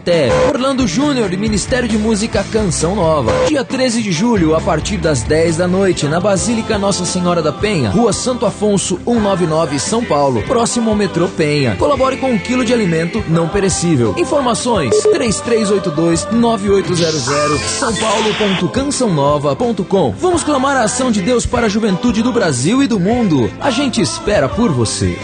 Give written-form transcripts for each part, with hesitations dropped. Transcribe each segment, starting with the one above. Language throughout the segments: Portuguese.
Taubaté, Orlando Júnior e Ministério de Música Canção Nova. Dia 13 de julho, a partir das 10 da noite, na Basílica Nossa Senhora da Penha, Rua Santo Afonso 199, São Paulo, próximo ao metrô Penha. Colabore com 1 quilo de alimento não perecível. Informações 3382-9800 sãopaulo.cançãonova.com. Vamos clamar a ação de Deus para a juventude do Brasil e do mundo. A gente espera por você.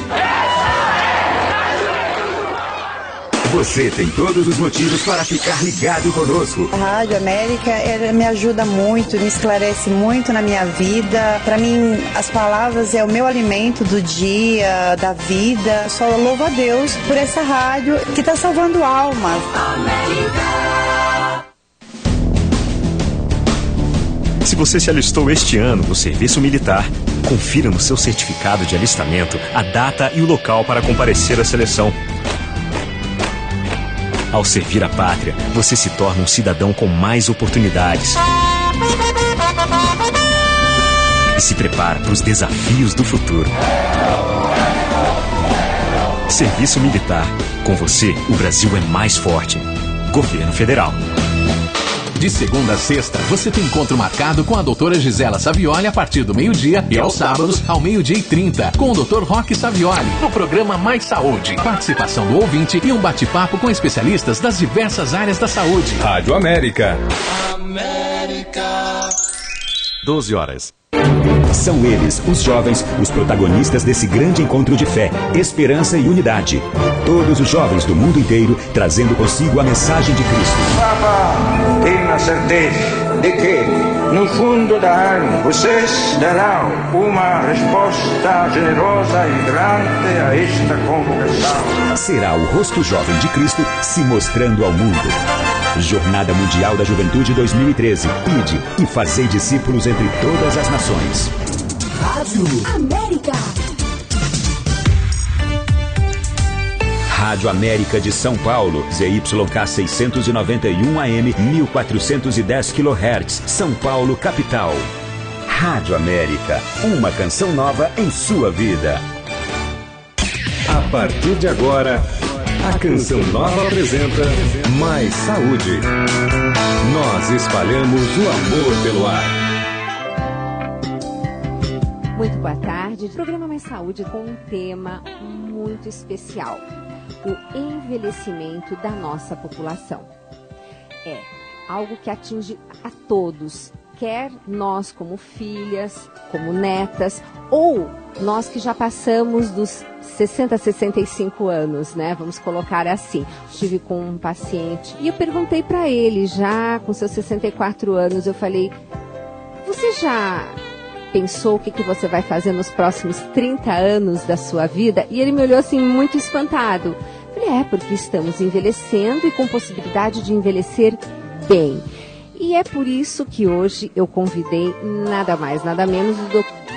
Você tem todos os motivos para ficar ligado conosco. A Rádio América me ajuda muito, me esclarece muito na minha vida. Para mim, as palavras é o meu alimento do dia, da vida. Eu só louvo a Deus por essa rádio que está salvando almas. América. Se você se alistou este ano no serviço militar, confira no seu certificado de alistamento a data e o local para comparecer à seleção. Ao servir a pátria, você se torna um cidadão com mais oportunidades e se prepara para os desafios do futuro. Serviço Militar. Com você, o Brasil é mais forte. Governo Federal. De segunda a sexta, você tem encontro marcado com a doutora Gisela Savioli a partir do meio-dia e aos sábados ao 12h30, com o Dr. Roque Savioli, no programa Mais Saúde. Participação do ouvinte e um bate-papo com especialistas das diversas áreas da saúde. Rádio América. América. 12 horas. São eles, os jovens, os protagonistas desse grande encontro de fé, esperança e unidade. Todos os jovens do mundo inteiro trazendo consigo a mensagem de Cristo. Papa tem a certeza de que, no fundo da alma, vocês darão uma resposta generosa e vibrante a esta convocação. Será o rosto jovem de Cristo se mostrando ao mundo. Jornada Mundial da Juventude 2013. Ide e fazei discípulos entre todas as nações. Rádio América. Rádio América de São Paulo, ZYK 691 AM, 1410 kHz, São Paulo, capital. Rádio América, uma canção nova em sua vida. A partir de agora, a Canção Nova apresenta Mais Saúde. Nós espalhamos o amor pelo ar. Muito boa tarde. Programa Mais Saúde com um tema muito especial: o envelhecimento da nossa população. É algo que atinge a todos, quer nós como filhas, como netas, ou nós que já passamos dos 60, 65 anos, né? Vamos colocar assim. Estive com um paciente e eu perguntei para ele, já com seus 64 anos, eu falei: você já pensou o que você vai fazer nos próximos 30 anos da sua vida? E ele me olhou assim, muito espantado. Eu falei: porque estamos envelhecendo e com possibilidade de envelhecer bem. E é por isso que hoje eu convidei nada mais, nada menos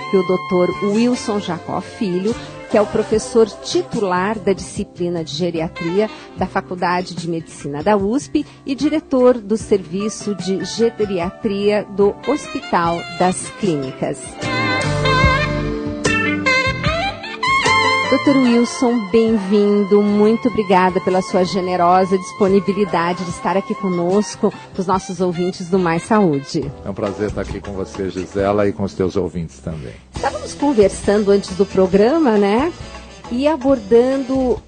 que o Dr. Wilson Jacó Filho, que é o professor titular da disciplina de geriatria da Faculdade de Medicina da USP e diretor do serviço de geriatria do Hospital das Clínicas. Dr. Wilson, bem-vindo, muito obrigada pela sua generosa disponibilidade de estar aqui conosco, com os nossos ouvintes do Mais Saúde. É um prazer estar aqui com você, Gisela, e com os teus ouvintes também. Estávamos conversando antes do programa, né? E abordando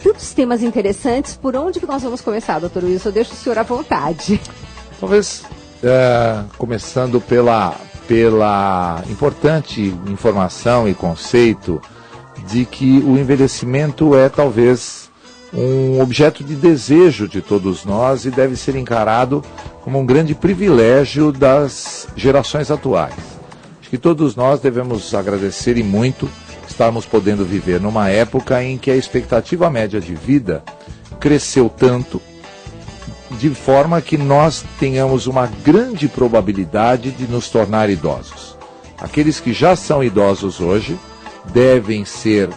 tantos temas interessantes. Por onde que nós vamos começar, Dr. Wilson? Eu deixo o senhor à vontade. Talvez começando pela importante informação e conceito de que o envelhecimento é talvez um objeto de desejo de todos nós e deve ser encarado como um grande privilégio das gerações atuais. Acho que todos nós devemos agradecer e muito estarmos podendo viver numa época em que a expectativa média de vida cresceu tanto, de forma que nós tenhamos uma grande probabilidade de nos tornar idosos. Aqueles que já são idosos hoje devem ser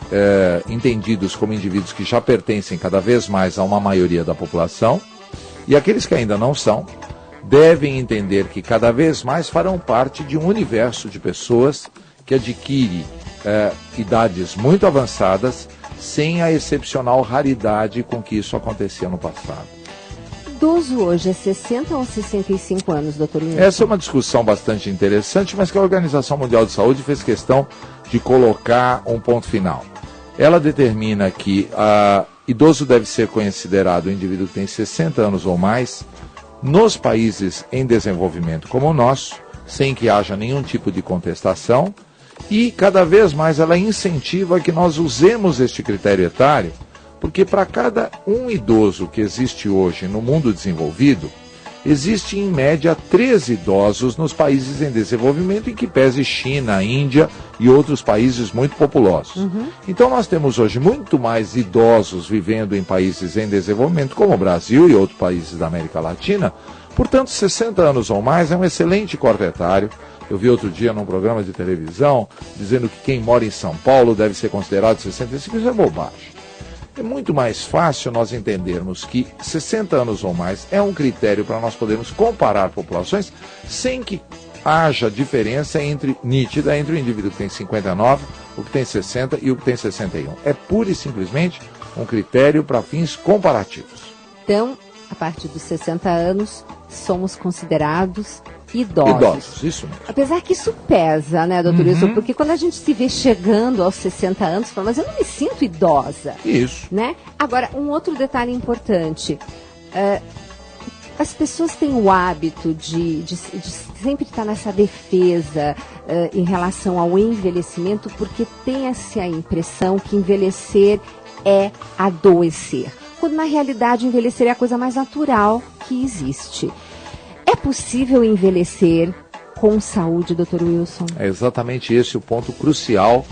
entendidos como indivíduos que já pertencem cada vez mais a uma maioria da população, e aqueles que ainda não são, devem entender que cada vez mais farão parte de um universo de pessoas que adquire idades muito avançadas, sem a excepcional raridade com que isso acontecia no passado. idoso hoje é 60 ou 65 anos, doutor Wilson? Essa é uma discussão bastante interessante, mas que a Organização Mundial de Saúde fez questão de colocar um ponto final. Ela determina que idoso deve ser considerado o indivíduo que tem 60 anos ou mais nos países em desenvolvimento como o nosso, sem que haja nenhum tipo de contestação, e cada vez mais ela incentiva que nós usemos este critério etário, porque para cada um idoso que existe hoje no mundo desenvolvido, existe em média 13 idosos nos países em desenvolvimento, em que pese China, Índia e outros países muito populosos. Então nós temos hoje muito mais idosos vivendo em países em desenvolvimento, como o Brasil e outros países da América Latina. Portanto, 60 anos ou mais é um excelente corte etário. Eu vi outro dia num programa de televisão dizendo que quem mora em São Paulo deve ser considerado 65, isso é bobagem. É muito mais fácil nós entendermos que 60 anos ou mais é um critério para nós podermos comparar populações sem que haja diferença nítida entre o indivíduo que tem 59, o que tem 60 e o que tem 61. É pura e simplesmente um critério para fins comparativos. Então, a partir dos 60 anos, somos considerados idosos. Idosos, isso mesmo. Apesar que isso pesa, né, doutor Wilson? Porque quando a gente se vê chegando aos 60 anos, fala, mas eu não me sinto idosa. Isso. Né? Agora, um outro detalhe importante. As pessoas têm o hábito de sempre estar nessa defesa em relação ao envelhecimento, porque tem essa impressão que envelhecer é adoecer. Quando na realidade envelhecer é a coisa mais natural que existe. É possível envelhecer com saúde, doutor Wilson? É exatamente esse o ponto crucial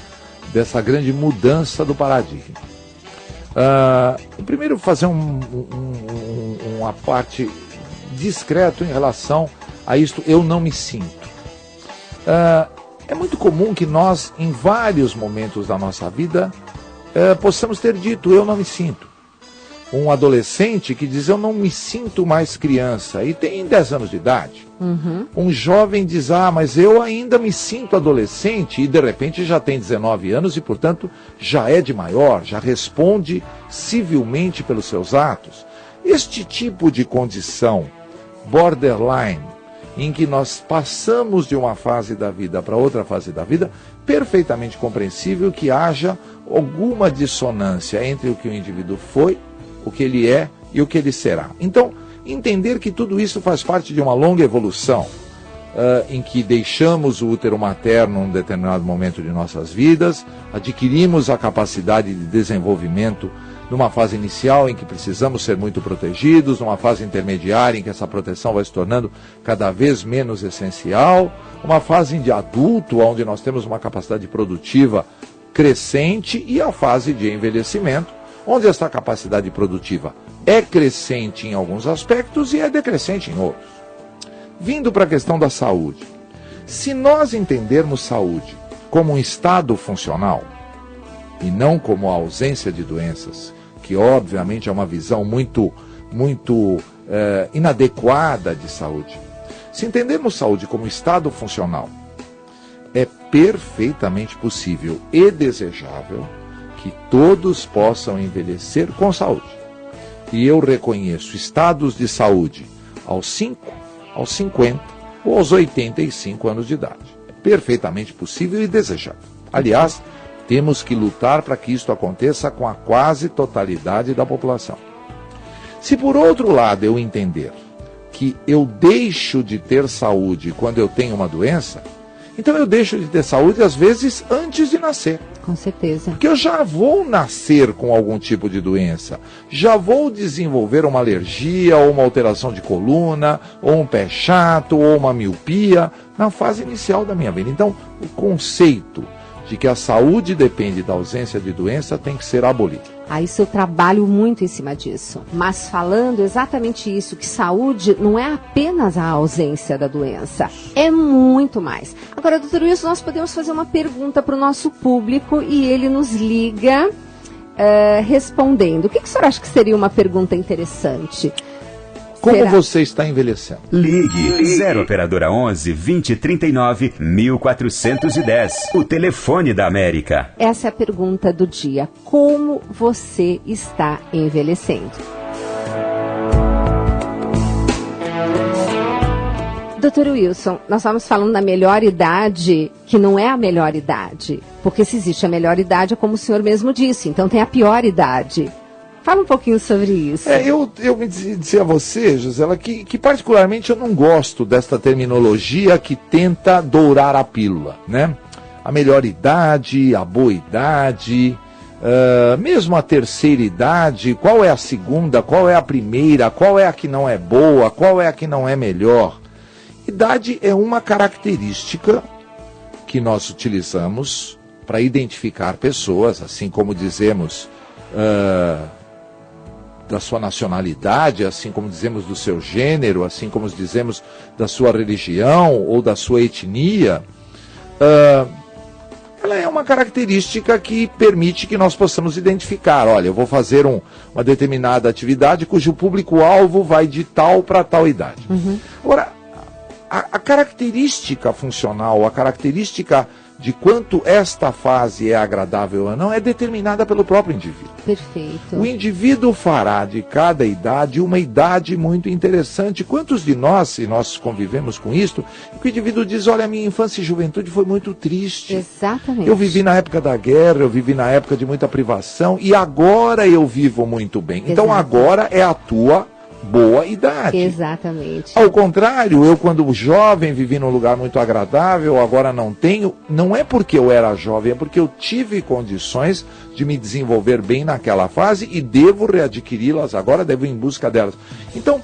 dessa grande mudança do paradigma. Primeiro, fazer uma parte discreto em relação a isto, eu não me sinto. É muito comum que nós, em vários momentos da nossa vida, possamos ter dito, eu não me sinto. Um adolescente que diz, eu não me sinto mais criança, e tem 10 anos de idade. Um jovem diz, mas eu ainda me sinto adolescente, e de repente já tem 19 anos e, portanto, já é de maior, já responde civilmente pelos seus atos. Este tipo de condição borderline, em que nós passamos de uma fase da vida para outra fase da vida, perfeitamente compreensível que haja alguma dissonância entre o que o indivíduo foi, o que ele é e o que ele será. Então, entender que tudo isso faz parte de uma longa evolução, em que deixamos o útero materno num determinado momento de nossas vidas, adquirimos a capacidade de desenvolvimento numa fase inicial em que precisamos ser muito protegidos, numa fase intermediária em que essa proteção vai se tornando cada vez menos essencial, uma fase de adulto onde nós temos uma capacidade produtiva crescente e a fase de envelhecimento, onde essa capacidade produtiva é crescente em alguns aspectos e é decrescente em outros. Vindo para a questão da saúde, se nós entendermos saúde como um estado funcional e não como a ausência de doenças, que obviamente é uma visão muito inadequada de saúde, se entendermos saúde como estado funcional, é perfeitamente possível e desejável que todos possam envelhecer com saúde. E eu reconheço estados de saúde aos 5, aos 50 ou aos 85 anos de idade. É perfeitamente possível e desejável. Aliás, temos que lutar para que isto aconteça com a quase totalidade da população. Se por outro lado eu entender que eu deixo de ter saúde quando eu tenho uma doença, então eu deixo de ter saúde às vezes antes de nascer. Com certeza. Porque eu já vou nascer com algum tipo de doença, já vou desenvolver uma alergia, ou uma alteração de coluna, ou um pé chato, ou uma miopia, na fase inicial da minha vida. Então, o conceito de que a saúde depende da ausência de doença tem que ser abolido. Isso eu trabalho muito em cima disso. Mas falando exatamente isso, que saúde não é apenas a ausência da doença, é muito mais. Agora, doutor Wilson, nós podemos fazer uma pergunta para o nosso público e ele nos liga respondendo. O que o senhor acha que seria uma pergunta interessante? Como você está envelhecendo? Ligue 0 operadora 11 2039 1410. O telefone da América. Essa é a pergunta do dia. Como você está envelhecendo? Doutor Wilson, nós estamos falando da melhor idade, que não é a melhor idade. Porque se existe a melhor idade, é como o senhor mesmo disse, então tem a pior idade. Fala um pouquinho sobre isso. Eu me dizia a você, Gisela, que particularmente eu não gosto desta terminologia que tenta dourar a pílula, né? A melhor idade, a boa idade, mesmo a terceira idade, qual é a segunda, qual é a primeira, qual é a que não é boa, qual é a que não é melhor. Idade é uma característica que nós utilizamos para identificar pessoas, assim como dizemos da sua nacionalidade, assim como dizemos do seu gênero, assim como dizemos da sua religião ou da sua etnia. Ela é uma característica que permite que nós possamos identificar, olha, eu vou fazer uma determinada atividade cujo público-alvo vai de tal para tal idade. Agora, a característica funcional, a característica de quanto esta fase é agradável ou não, é determinada pelo próprio indivíduo. Perfeito. O indivíduo fará de cada idade uma idade muito interessante. Quantos de nós, se nós convivemos com isto, que o indivíduo diz, olha, a minha infância e juventude foi muito triste. Exatamente. Eu vivi na época da guerra, eu vivi na época de muita privação, e agora eu vivo muito bem. Então Exato. agora é a tua boa idade. Exatamente. Ao contrário, eu quando jovem vivi num lugar muito agradável, agora não tenho, não é porque eu era jovem, é porque eu tive condições de me desenvolver bem naquela fase e devo readquiri-las agora, devo ir em busca delas. Então,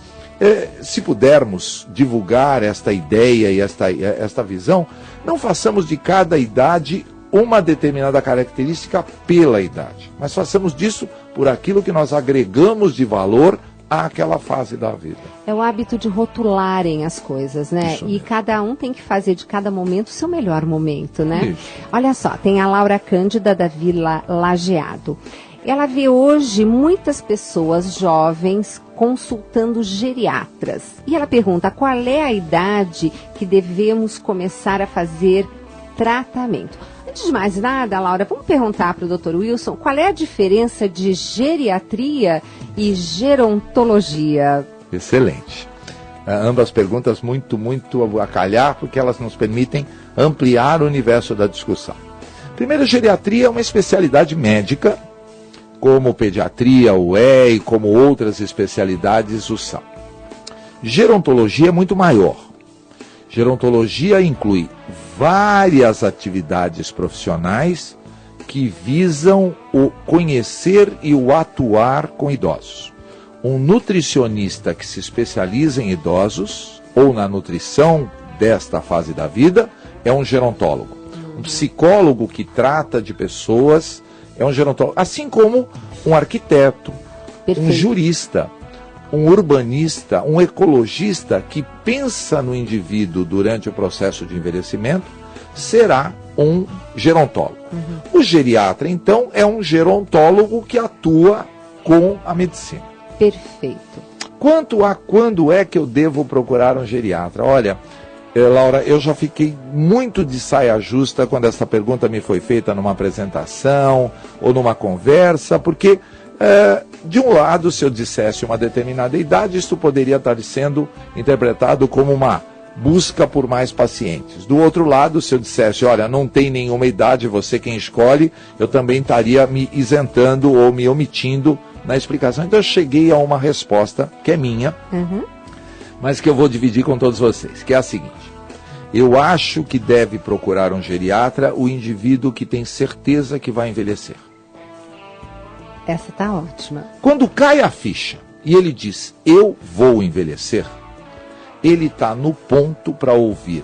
se pudermos divulgar esta ideia e esta visão, não façamos de cada idade uma determinada característica pela idade, mas façamos disso por aquilo que nós agregamos de valor àquela fase da vida. É o hábito de rotularem as coisas, né? Isso E mesmo. cada um tem que fazer de cada momento o seu melhor momento, né? Isso. Olha só, tem a Laura Cândida da Vila Lajeado. Ela vê hoje muitas pessoas jovens consultando geriatras. E ela pergunta qual é a idade que devemos começar a fazer tratamento. Antes de mais nada, Laura, vamos perguntar para o Dr. Wilson qual é a diferença de geriatria e gerontologia. Excelente. Ambas perguntas muito a calhar, porque elas nos permitem ampliar o universo da discussão. Primeiro, geriatria é uma especialidade médica, como pediatria o é e como outras especialidades o são. Gerontologia é muito maior. Gerontologia inclui várias atividades profissionais que visam o conhecer e o atuar com idosos. Um nutricionista que se especializa em idosos ou na nutrição desta fase da vida é um gerontólogo. Um psicólogo que trata de pessoas é um gerontólogo. Assim como um arquiteto, Perfeito. um jurista, um urbanista, um ecologista que pensa no indivíduo durante o processo de envelhecimento, será um gerontólogo. O geriatra, então, é um gerontólogo que atua com a medicina. Perfeito. Quanto a quando é que eu devo procurar um geriatra? Olha, Laura, eu já fiquei muito de saia justa quando essa pergunta me foi feita numa apresentação ou numa conversa, porque, de um lado, se eu dissesse uma determinada idade, isso poderia estar sendo interpretado como uma busca por mais pacientes. Do outro lado, se eu dissesse, olha, não tem nenhuma idade, você quem escolhe, eu também estaria me isentando ou me omitindo na explicação. Então eu cheguei a uma resposta que é minha, mas que eu vou dividir com todos vocês, que é a seguinte: eu acho que deve procurar um geriatra o indivíduo que tem certeza que vai envelhecer. Essa tá ótima. Quando cai a ficha e ele diz, eu vou envelhecer, ele está no ponto para ouvir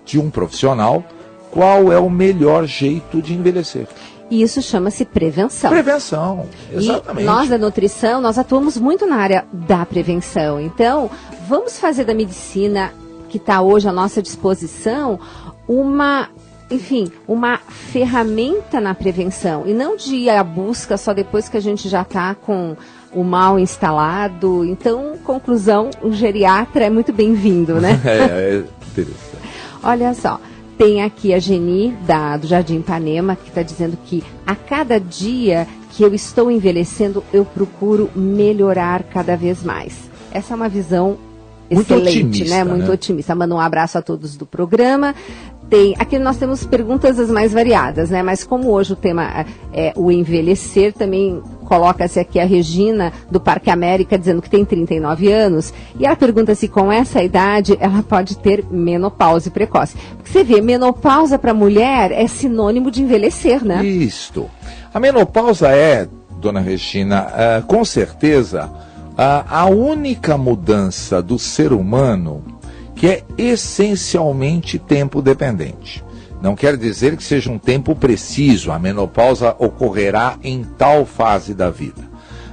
de um profissional qual é o melhor jeito de envelhecer. E isso chama-se prevenção. Prevenção, exatamente. E nós da nutrição, nós atuamos muito na área da prevenção. Então, vamos fazer da medicina que está hoje à nossa disposição uma ferramenta na prevenção. E não de ir à busca só depois que a gente já está com o mal instalado. Então, conclusão, o geriatra é muito bem-vindo, né? É interessante. Olha só. Tem aqui a Geni, do Jardim Ipanema, que está dizendo que a cada dia que eu estou envelhecendo, eu procuro melhorar cada vez mais. Essa é uma visão muito excelente, otimista, né? Muito né? otimista. Manda um abraço a todos do programa. Aqui nós temos perguntas as mais variadas, né? Mas como hoje o tema é o envelhecer, também coloca-se aqui a Regina, do Parque América, dizendo que tem 39 anos. E ela pergunta se com essa idade ela pode ter menopausa precoce. Porque você vê, menopausa para mulher é sinônimo de envelhecer, né? Isto. A menopausa é, dona Regina, com certeza, a única mudança do ser humano que é essencialmente tempo dependente. Não quer dizer que seja um tempo preciso, a menopausa ocorrerá em tal fase da vida.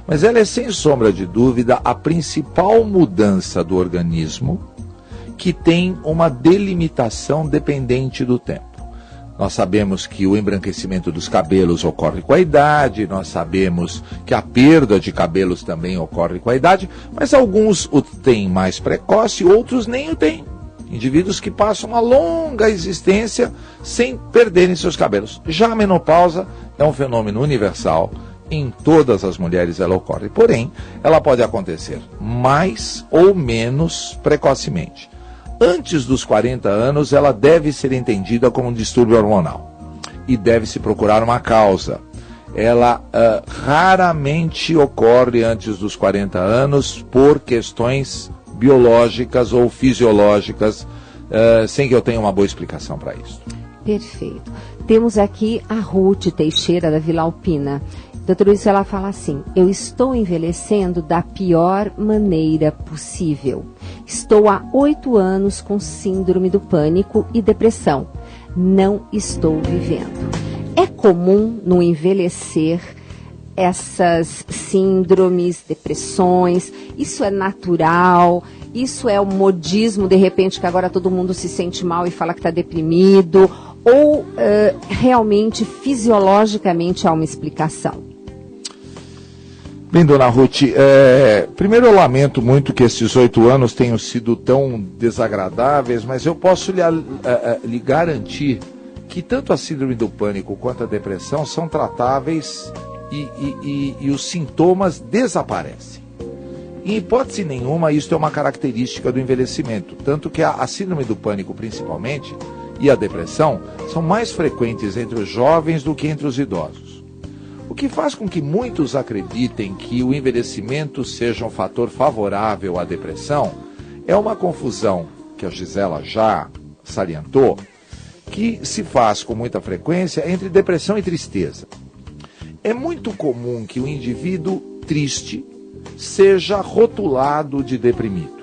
Mas ela é, sem sombra de dúvida, a principal mudança do organismo que tem uma delimitação dependente do tempo. Nós sabemos que o embranquecimento dos cabelos ocorre com a idade, nós sabemos que a perda de cabelos também ocorre com a idade, mas alguns o têm mais precoce, outros nem o têm. Indivíduos que passam uma longa existência sem perderem seus cabelos. Já a menopausa é um fenômeno universal, em todas as mulheres ela ocorre, porém, ela pode acontecer mais ou menos precocemente. Antes dos 40 anos, ela deve ser entendida como um distúrbio hormonal e deve-se procurar uma causa. Ela raramente ocorre antes dos 40 anos por questões biológicas ou fisiológicas, sem que eu tenha uma boa explicação para isso. Perfeito. Temos aqui a Ruth Teixeira, da Vila Alpina. Doutor Luiz, ela fala assim: eu estou envelhecendo da pior maneira possível. Estou há 8 anos com síndrome do pânico e depressão. Não estou vivendo. É comum no envelhecer essas síndromes, depressões? Isso é natural? Isso é o modismo, de repente, que agora todo mundo se sente mal e fala que está deprimido? Ou realmente, fisiologicamente, há uma explicação? Bem, dona Ruth, primeiro eu lamento muito que esses 8 anos tenham sido tão desagradáveis, mas eu posso lhe garantir que tanto a síndrome do pânico quanto a depressão são tratáveis e os sintomas desaparecem. Em hipótese nenhuma, isso é uma característica do envelhecimento, tanto que a síndrome do pânico, principalmente, e a depressão, são mais frequentes entre os jovens do que entre os idosos. O que faz com que muitos acreditem que o envelhecimento seja um fator favorável à depressão é uma confusão que a Gisela já salientou, que se faz com muita frequência entre depressão e tristeza. É muito comum que o indivíduo triste seja rotulado de deprimido.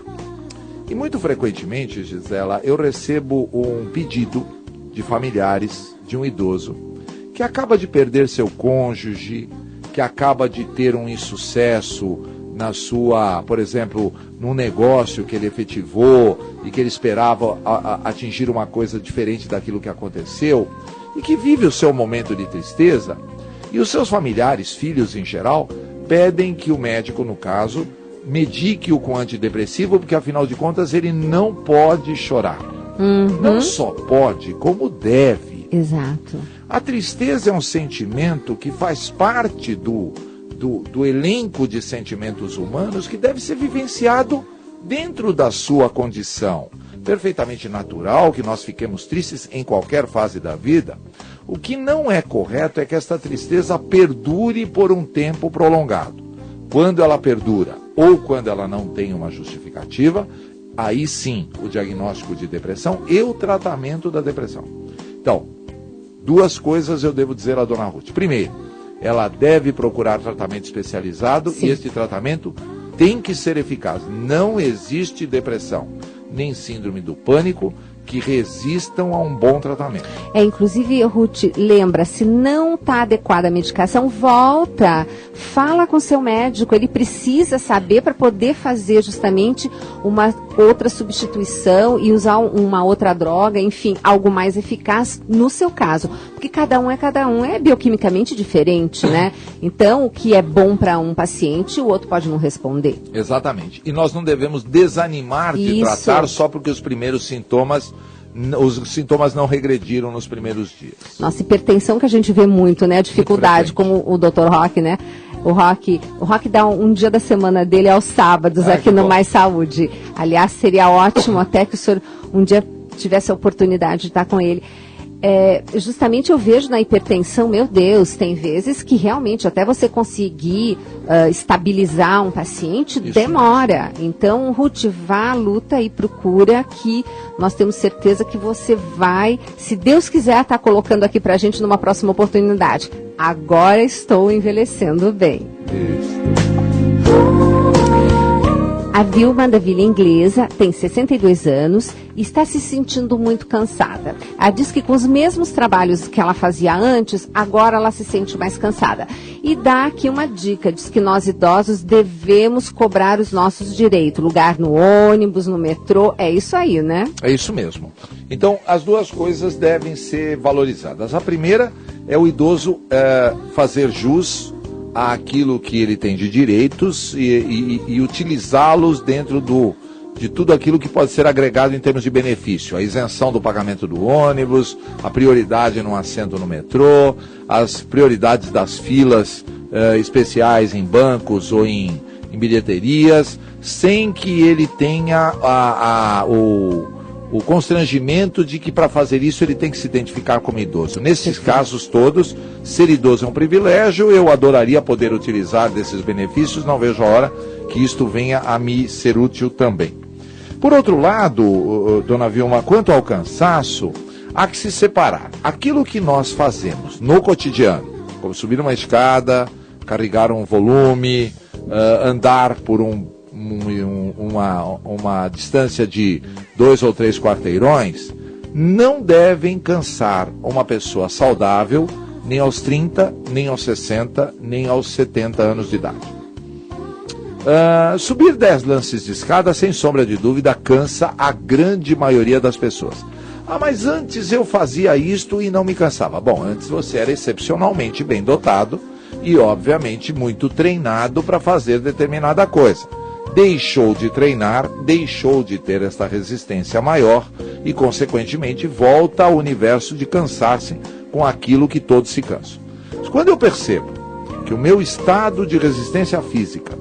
E muito frequentemente, Gisela, eu recebo um pedido de familiares de um idoso que acaba de perder seu cônjuge, que acaba de ter um insucesso na sua, por exemplo, num negócio que ele efetivou e que ele esperava atingir uma coisa diferente daquilo que aconteceu, e que vive o seu momento de tristeza, e os seus familiares, filhos em geral, pedem que o médico, no caso, medique-o com antidepressivo, porque afinal de contas ele não pode chorar. Não só pode, como deve. Exato. A tristeza é um sentimento que faz parte do elenco de sentimentos humanos que deve ser vivenciado dentro da sua condição. Perfeitamente natural que nós fiquemos tristes em qualquer fase da vida. O que não é correto é que esta tristeza perdure por um tempo prolongado. Quando ela perdura ou quando ela não tem uma justificativa, aí sim o diagnóstico de depressão e o tratamento da depressão. Então, 2 coisas eu devo dizer à dona Ruth. Primeiro, ela deve procurar tratamento especializado. Sim. E este tratamento tem que ser eficaz. Não existe depressão, nem síndrome do pânico que resistam a um bom tratamento. Inclusive, Ruth, lembra, se não está adequada a medicação, volta, fala com seu médico, ele precisa saber para poder fazer justamente uma outra substituição e usar uma outra droga, enfim, algo mais eficaz no seu caso, porque cada um é bioquimicamente diferente, né? Então, o que é bom para um paciente, o outro pode não responder. Exatamente, e nós não devemos desanimar de tratar só porque os sintomas não regrediram nos primeiros dias. Nossa, hipertensão que a gente vê muito, né? A dificuldade, como o Dr. Roque, né? O Rock dá um dia da semana dele aos sábados aqui no Mais Saúde. Aliás, seria ótimo até que o senhor um dia tivesse a oportunidade de estar com ele. Justamente eu vejo na hipertensão, meu Deus, tem vezes que realmente até você conseguir estabilizar um paciente demora. Então, Ruth, vá à luta e procura, que nós temos certeza que você vai, se Deus quiser, estar colocando aqui pra gente numa próxima oportunidade. Agora estou envelhecendo bem. A Vilma, da Vila Inglesa, tem 62 anos e está se sentindo muito cansada. Ela diz que com os mesmos trabalhos que ela fazia antes, agora ela se sente mais cansada. E dá aqui uma dica, diz que nós idosos devemos cobrar os nossos direitos. Lugar no ônibus, no metrô, é isso aí, né? É isso mesmo. Então, as duas coisas devem ser valorizadas. A primeira é o idoso fazer jus àquilo que ele tem de direitos e utilizá-los dentro de tudo aquilo que pode ser agregado em termos de benefício. A isenção do pagamento do ônibus, a prioridade no assento no metrô, as prioridades das filas especiais em bancos ou em bilheterias, sem que ele tenha o constrangimento de que para fazer isso ele tem que se identificar como idoso. Nesses casos todos, ser idoso é um privilégio, eu adoraria poder utilizar desses benefícios, não vejo a hora que isto venha a me ser útil também. Por outro lado, dona Vilma, quanto ao cansaço, há que se separar. Aquilo que nós fazemos no cotidiano, como subir uma escada, carregar um volume, andar por uma distância de 2 ou 3 quarteirões, não devem cansar uma pessoa saudável nem aos 30, nem aos 60, nem aos 70 anos de idade. Subir 10 lances de escada, sem sombra de dúvida, cansa a grande maioria das pessoas. Mas antes eu fazia isto e não me cansava. Bom, antes você era excepcionalmente bem dotado e, obviamente, muito treinado para fazer determinada coisa. Deixou de treinar, deixou de ter esta resistência maior e, consequentemente, volta ao universo de cansar-se com aquilo que todos se cansam. Mas quando eu percebo que o meu estado de resistência física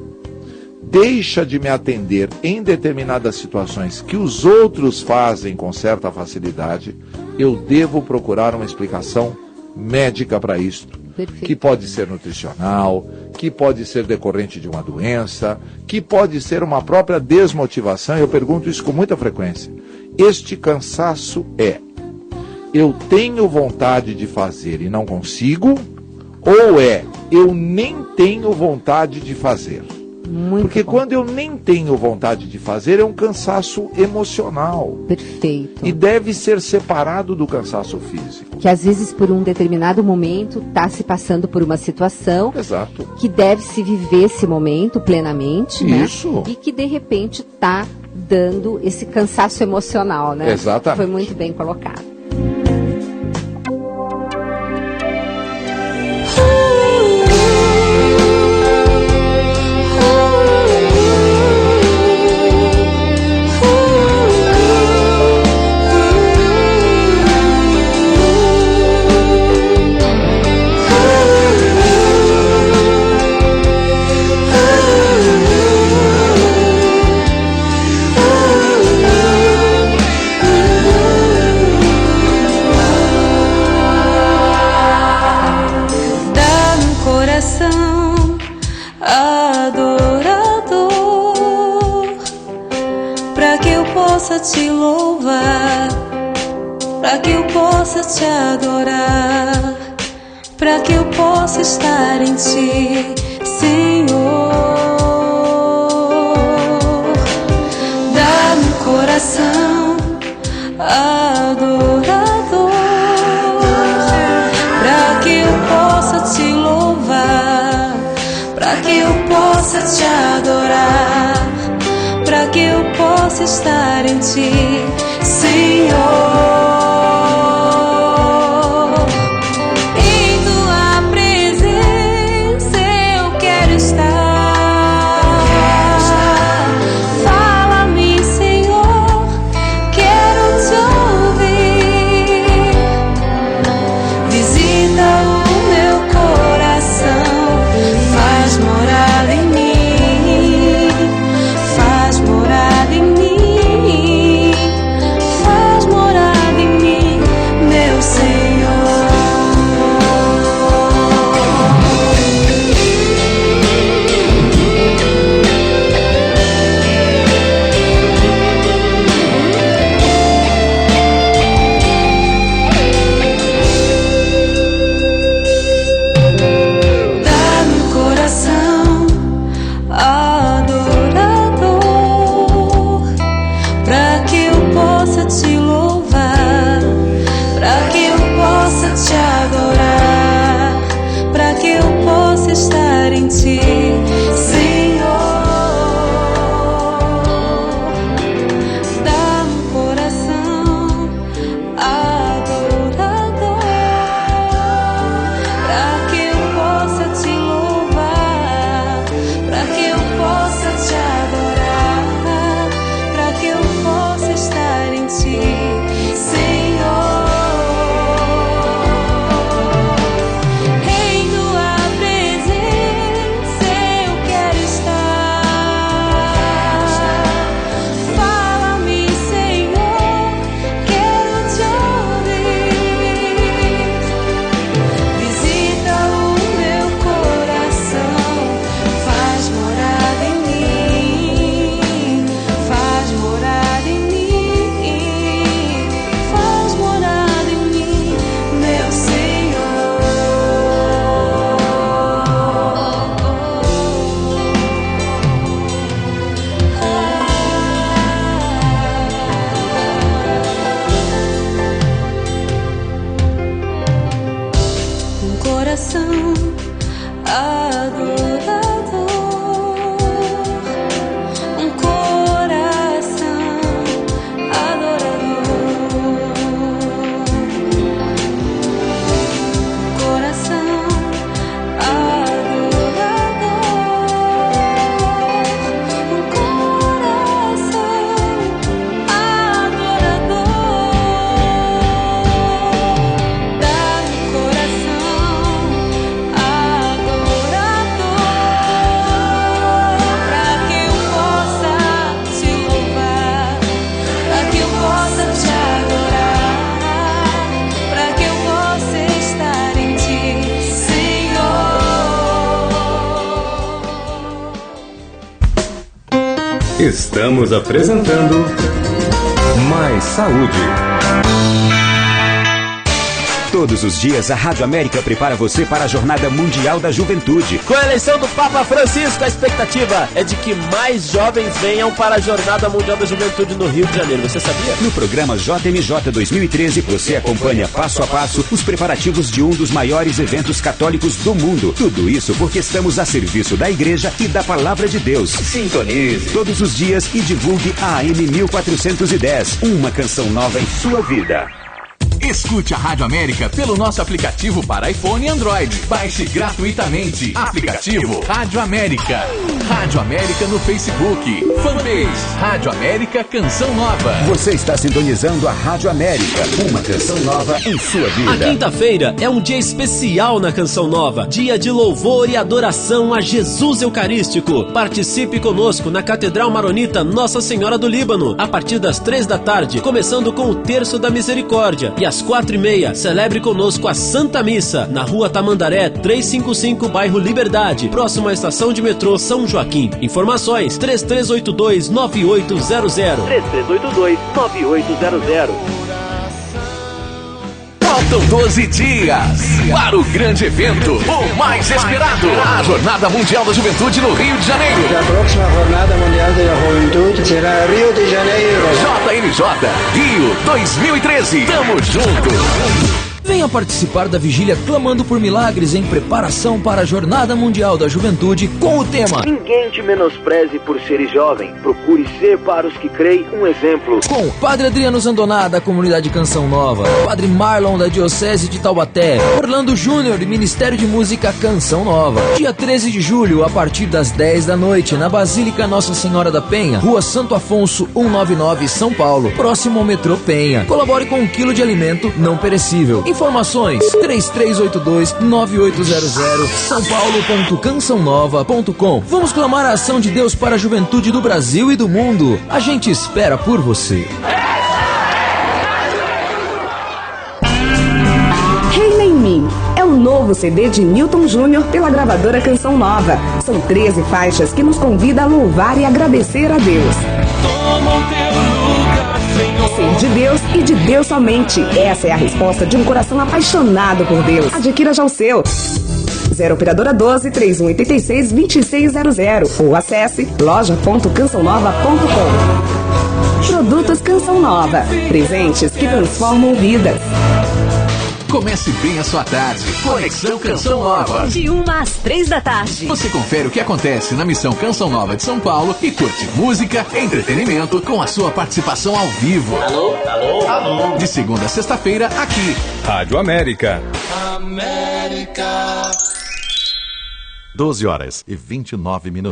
deixa de me atender em determinadas situações que os outros fazem com certa facilidade, eu devo procurar uma explicação médica para isto. Perfeito. Que pode ser nutricional, que pode ser decorrente de uma doença, que pode ser uma própria desmotivação. Eu pergunto isso com muita frequência. Este cansaço eu tenho vontade de fazer e não consigo, ou eu nem tenho vontade de fazer? Porque quando eu nem tenho vontade de fazer, é um cansaço emocional. Perfeito. E deve ser separado do cansaço físico. Que às vezes por um determinado momento está se passando por uma situação. Exato. Que deve se viver esse momento plenamente, isso, né? E que de repente está dando esse cansaço emocional, né? Exatamente. Foi muito bem colocado. Te louvar, para que eu possa te adorar, para que eu possa estar em ti, Senhor. Dá-me um coração adorador, para que eu possa te louvar, para que eu possa te adorar, para que eu possa estar em ti, Senhor. Em tua presença eu quero estar. Fala-me, Senhor, quero te ouvir. Visita o meu coração, faz-me Estamos apresentando Mais Saúde. Todos os dias, a Rádio América prepara você para a Jornada Mundial da Juventude. Com a eleição do Papa Francisco, a expectativa é de que mais jovens venham para a Jornada Mundial da Juventude no Rio de Janeiro. Você sabia? No programa JMJ 2013, você acompanha passo a passo os preparativos de um dos maiores eventos católicos do mundo. Tudo isso porque estamos a serviço da Igreja e da Palavra de Deus. Sintonize todos os dias e divulgue a AM 1410, uma canção nova em sua vida. Escute a Rádio América pelo nosso aplicativo para iPhone e Android. Baixe gratuitamente. Aplicativo Rádio América. Rádio América no Facebook. Fanpage Rádio América Canção Nova. Você está sintonizando a Rádio América, uma canção nova em sua vida. A quinta-feira é um dia especial na Canção Nova. Dia de louvor e adoração a Jesus Eucarístico. Participe conosco na Catedral Maronita Nossa Senhora do Líbano, a partir das 3 da tarde, começando com o Terço da Misericórdia. E às 4h30, celebre conosco a Santa Missa, na Rua Tamandaré, 355, bairro Liberdade, próximo à estação de metrô São Joaquim. Informações: 3382-9800. 3382-9800. Faltam 12 dias para o grande evento, o mais esperado, a Jornada Mundial da Juventude no Rio de Janeiro. A próxima Jornada Mundial da Juventude será Rio de Janeiro. JMJ Rio 2013. Tamo junto. Venha participar da vigília Clamando por Milagres em preparação para a Jornada Mundial da Juventude com o tema Ninguém te menospreze por seres jovem, procure ser para os que creem um exemplo. Com Padre Adriano Zandoná, da Comunidade Canção Nova, Padre Marlon, da Diocese de Taubaté, Orlando Júnior, do Ministério de Música Canção Nova. Dia 13 de julho, a partir das 10 da noite, na Basílica Nossa Senhora da Penha, Rua Santo Afonso 199, São Paulo, próximo ao metrô Penha. Colabore com 1 quilo de alimento não perecível. Informações: 3382-9800, sãopaulo.cançãonova.com. Vamos clamar a ação de Deus para a juventude do Brasil e do mundo. A gente espera por você. Reina em Mim é um novo CD de Newton Júnior pela gravadora Canção Nova. São 13 faixas que nos convida a louvar e agradecer a Deus. Toma o teu lugar, Senhor. Ser de Deus e de Deus somente. Essa é a resposta de um coração apaixonado por Deus. Adquira já o seu. 0 Operadora 12 3186 2600 ou acesse loja.cançãonova.com. Produtos Canção Nova. Presentes que transformam vidas. Comece bem a sua tarde. Conexão Canção Nova. De 1 às 3 da tarde. Você confere o que acontece na Missão Canção Nova de São Paulo e curte música, entretenimento com a sua participação ao vivo. Alô, alô, alô. De segunda a sexta-feira, aqui. Rádio América. América. 12h29.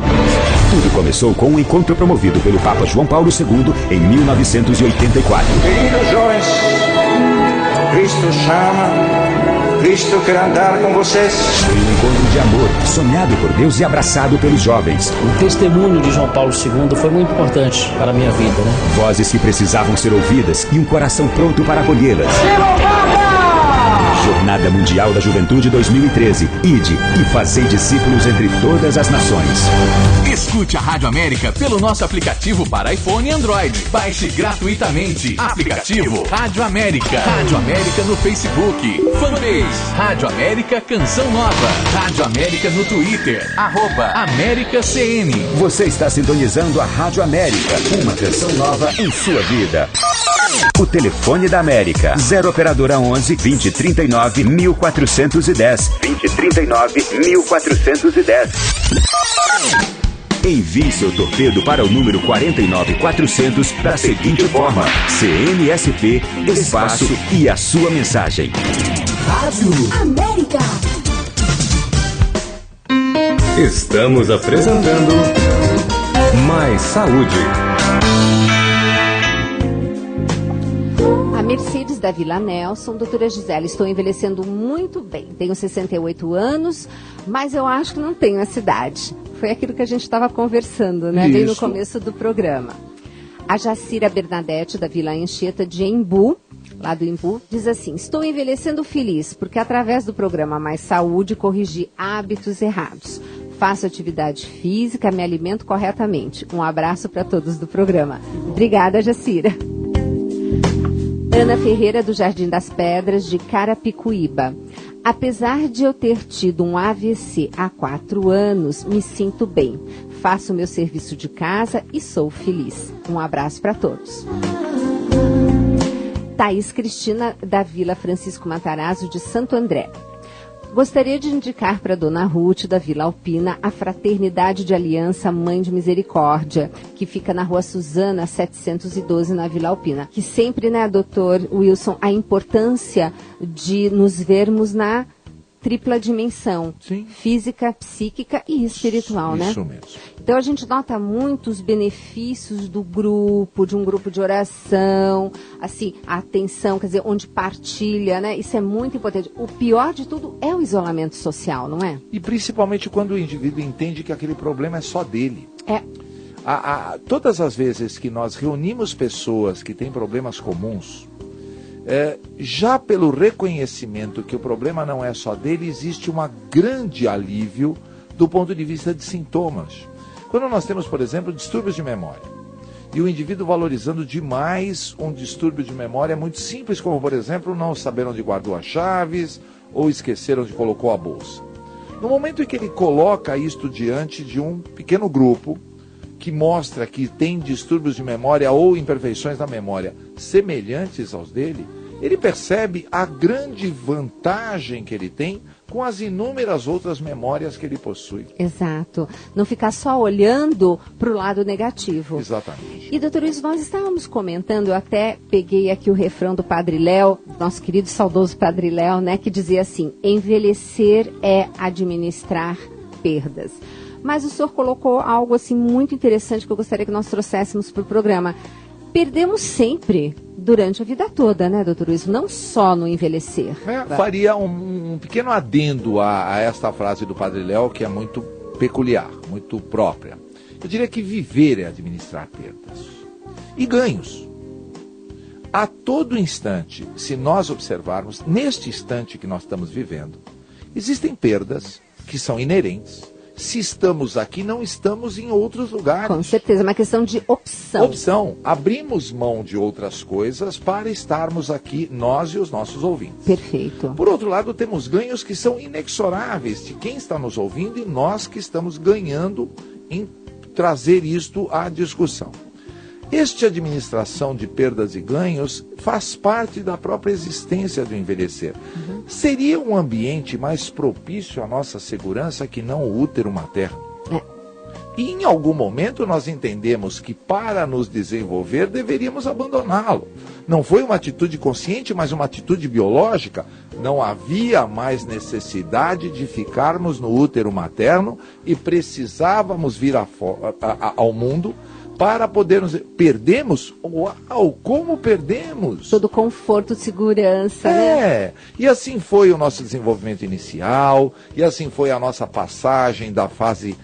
Tudo começou com um encontro promovido pelo Papa João Paulo II em 1984. Queridos jovens, Cristo chama, Cristo quer andar com vocês. Foi um encontro de amor, sonhado por Deus e abraçado pelos jovens. O testemunho de João Paulo II foi muito importante para a minha vida, né? Vozes que precisavam ser ouvidas e um coração pronto para acolhê-las. Jornada Mundial da Juventude 2013. Ide e fazei discípulos entre todas as nações. Escute a Rádio América pelo nosso aplicativo para iPhone e Android. Baixe gratuitamente. Aplicativo Rádio América. Rádio América no Facebook. Fanpage Rádio América Canção Nova. Rádio América no Twitter. @AméricaCN. Você está sintonizando a Rádio América, uma canção nova em sua vida. O telefone da América: 0 Operadora 11 2039 1410. 2039-1410. Envie seu torpedo para o número 49400 da seguinte forma: CNSP, espaço e a sua mensagem. Rádio América. Estamos apresentando Mais Saúde. A Mercedes da Vila Nelson, doutora Gisele, estou envelhecendo muito bem. Tenho 68 anos, mas eu acho que não tenho essa idade. Foi aquilo que a gente estava conversando, né? Bem no começo do programa. A Jacira Bernadette, da Vila Anchieta de Embu, lá do Embu, diz assim: estou envelhecendo feliz, porque através do programa Mais Saúde corrigi hábitos errados. Faço atividade física, me alimento corretamente. Um abraço para todos do programa. Obrigada, Jacira. Ana Ferreira, do Jardim das Pedras, de Carapicuíba. Apesar de eu ter tido um AVC há 4 anos, me sinto bem. Faço meu serviço de casa e sou feliz. Um abraço para todos. Thaís Cristina, da Vila Francisco Matarazzo, de Santo André. Gostaria de indicar para Dona Ruth, da Vila Alpina, a Fraternidade de Aliança Mãe de Misericórdia, que fica na Rua Suzana, 712, na Vila Alpina. Que sempre, né, doutor Wilson, a importância de nos vermos na tripla dimensão. Sim. Física, psíquica e espiritual, né? Isso mesmo. Então a gente nota muitos benefícios do grupo, de um grupo de oração, assim, a atenção, quer dizer, onde partilha, né? Isso é muito importante. O pior de tudo é o isolamento social, não é? E principalmente quando o indivíduo entende que aquele problema é só dele. É. Todas as vezes que nós reunimos pessoas que têm problemas comuns, já pelo reconhecimento que o problema não é só dele, existe um grande alívio do ponto de vista de sintomas. Quando nós temos, por exemplo, distúrbios de memória, e o indivíduo valorizando demais um distúrbio de memória muito simples, como, por exemplo, não saber onde guardou as chaves ou esquecer onde colocou a bolsa. No momento em que ele coloca isto diante de um pequeno grupo que mostra que tem distúrbios de memória ou imperfeições da memória semelhantes aos dele, ele percebe a grande vantagem que ele tem com as inúmeras outras memórias que ele possui. Exato. Não ficar só olhando para o lado negativo. Exatamente. E, doutor Luiz, nós estávamos comentando, eu até peguei aqui o refrão do Padre Léo, nosso querido saudoso Padre Léo, né, que dizia assim: envelhecer é administrar perdas. Mas o senhor colocou algo assim muito interessante que eu gostaria que nós trouxéssemos para o programa. Perdemos sempre durante a vida toda, né, doutor Luiz? Não só no envelhecer. Faria um pequeno adendo a esta frase do Padre Léo, que é muito peculiar, muito própria. Eu diria que viver é administrar perdas. E ganhos. A todo instante, se nós observarmos, neste instante que nós estamos vivendo, existem perdas que são inerentes. Se estamos aqui, não estamos em outros lugares. Com certeza, é uma questão de opção. Opção. Abrimos mão de outras coisas para estarmos aqui, nós e os nossos ouvintes. Perfeito. Por outro lado, temos ganhos que são inexoráveis de quem está nos ouvindo e nós que estamos ganhando em trazer isto à discussão. Esta administração de perdas e ganhos faz parte da própria existência do envelhecer. Seria um ambiente mais propício à nossa segurança que não o útero materno? E em algum momento nós entendemos que para nos desenvolver deveríamos abandoná-lo. Não foi uma atitude consciente, mas uma atitude biológica. Não havia mais necessidade de ficarmos no útero materno e precisávamos vir ao mundo para podermos... Perdemos? Uau, como perdemos? Todo conforto, segurança, né? E assim foi o nosso desenvolvimento inicial, e assim foi a nossa passagem da fase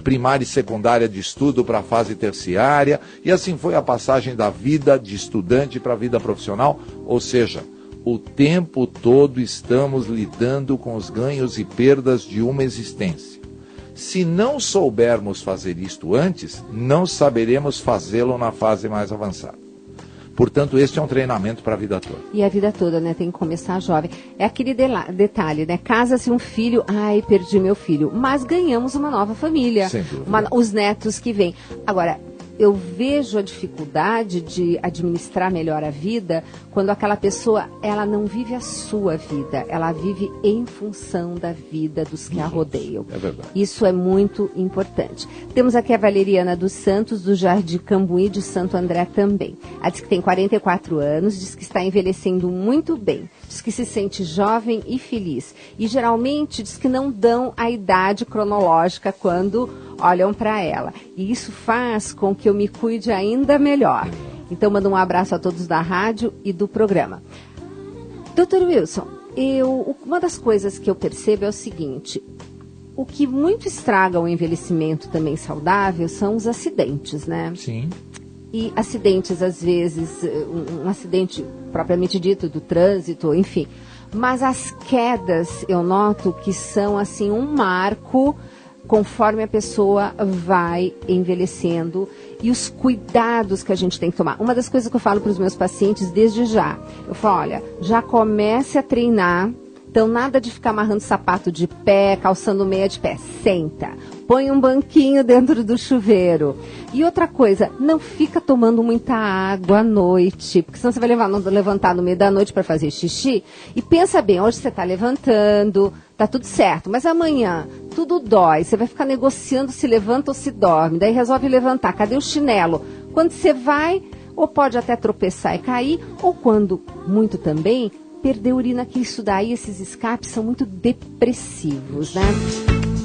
primária e secundária de estudo para a fase terciária, e assim foi a passagem da vida de estudante para a vida profissional. Ou seja, o tempo todo estamos lidando com os ganhos e perdas de uma existência. Se não soubermos fazer isto antes, não saberemos fazê-lo na fase mais avançada. Portanto, este é um treinamento para a vida toda. E a vida toda, né? Tem que começar jovem. É aquele detalhe, né? Casa-se um filho, ai, perdi meu filho. Mas ganhamos uma nova família. Sem dúvida. Os netos que vêm. Agora, eu vejo a dificuldade de administrar melhor a vida quando aquela pessoa, ela não vive a sua vida, ela vive em função da vida dos que a rodeiam. É verdade. Isso é muito importante. Temos aqui a Valeriana dos Santos, do Jardim Cambuí, de Santo André também. Ela diz que tem 44 anos, diz que está envelhecendo muito bem, diz que se sente jovem e feliz. E geralmente diz que não dão a idade cronológica quando olham para ela. E isso faz com que eu me cuide ainda melhor. Então, mando um abraço a todos da rádio e do programa. Doutor Wilson, uma das coisas que eu percebo é o seguinte: o que muito estraga o envelhecimento também saudável são os acidentes, né? Sim. E acidentes, às vezes, um acidente propriamente dito do trânsito, enfim. Mas as quedas, eu noto que são, assim, um marco conforme a pessoa vai envelhecendo e os cuidados que a gente tem que tomar. Uma das coisas que eu falo para os meus pacientes desde já, eu falo, olha, já comece a treinar, então nada de ficar amarrando sapato de pé, calçando meia de pé, senta, põe um banquinho dentro do chuveiro. E outra coisa, não fica tomando muita água à noite, porque senão você vai levantar no meio da noite para fazer xixi, e pensa bem, hoje você está levantando, tá tudo certo, mas amanhã tudo dói, você vai ficar negociando se levanta ou se dorme, daí resolve levantar, cadê o chinelo? Quando você vai, ou pode até tropeçar e cair, ou quando, muito também, perder urina, que isso daí, esses escapes são muito depressivos, né?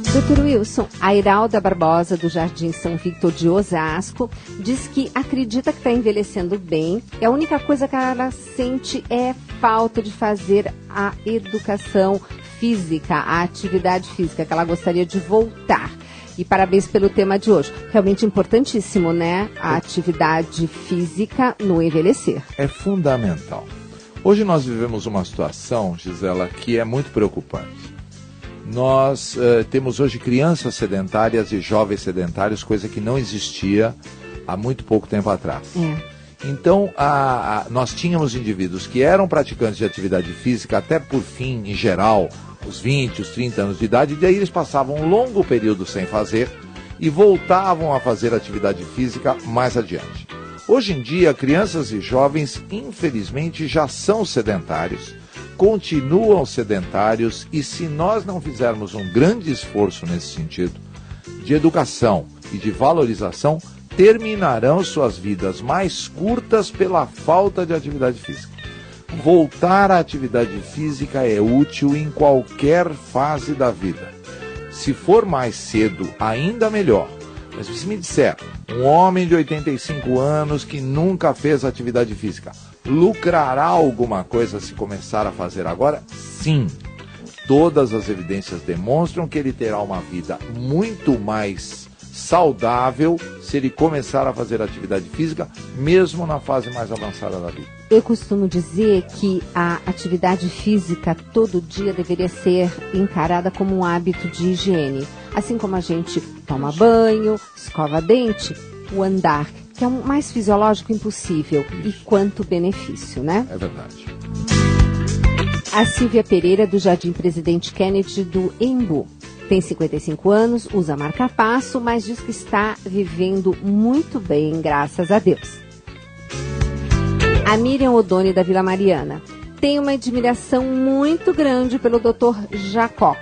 Dr. Wilson, a Iralda Barbosa, do Jardim São Victor de Osasco, diz que acredita que está envelhecendo bem, e a única coisa que ela sente é falta de fazer a educação física, a atividade física, que ela gostaria de voltar. E parabéns pelo tema de hoje. Realmente importantíssimo, né? A atividade física no envelhecer. É fundamental. Hoje nós vivemos uma situação, Gisela, que é muito preocupante. Nós temos hoje crianças sedentárias e jovens sedentários, coisa que não existia há muito pouco tempo atrás. Então, nós tínhamos indivíduos que eram praticantes de atividade física, até por fim, em geral, os 20, os 30 anos de idade, e daí eles passavam um longo período sem fazer e voltavam a fazer atividade física mais adiante. Hoje em dia, crianças e jovens, infelizmente, já são sedentários, continuam sedentários, e se nós não fizermos um grande esforço nesse sentido, de educação e de valorização, terminarão suas vidas mais curtas pela falta de atividade física. Voltar à atividade física é útil em qualquer fase da vida. Se for mais cedo, ainda melhor. Mas se me disser, um homem de 85 anos que nunca fez atividade física, lucrará alguma coisa se começar a fazer agora? Sim. Todas as evidências demonstram que ele terá uma vida muito mais saudável se ele começar a fazer atividade física, mesmo na fase mais avançada da vida. Eu costumo dizer que a atividade física todo dia deveria ser encarada como um hábito de higiene. Assim como a gente toma banho, escova dente, o andar, que é o mais fisiológico impossível. E quanto benefício, né? É verdade. A Silvia Pereira, do Jardim Presidente Kennedy, do Embu. Tem 55 anos, usa marca-passo, mas diz que está vivendo muito bem, graças a Deus. A Miriam Odoni, da Vila Mariana, tem uma admiração muito grande pelo Dr. Jacó,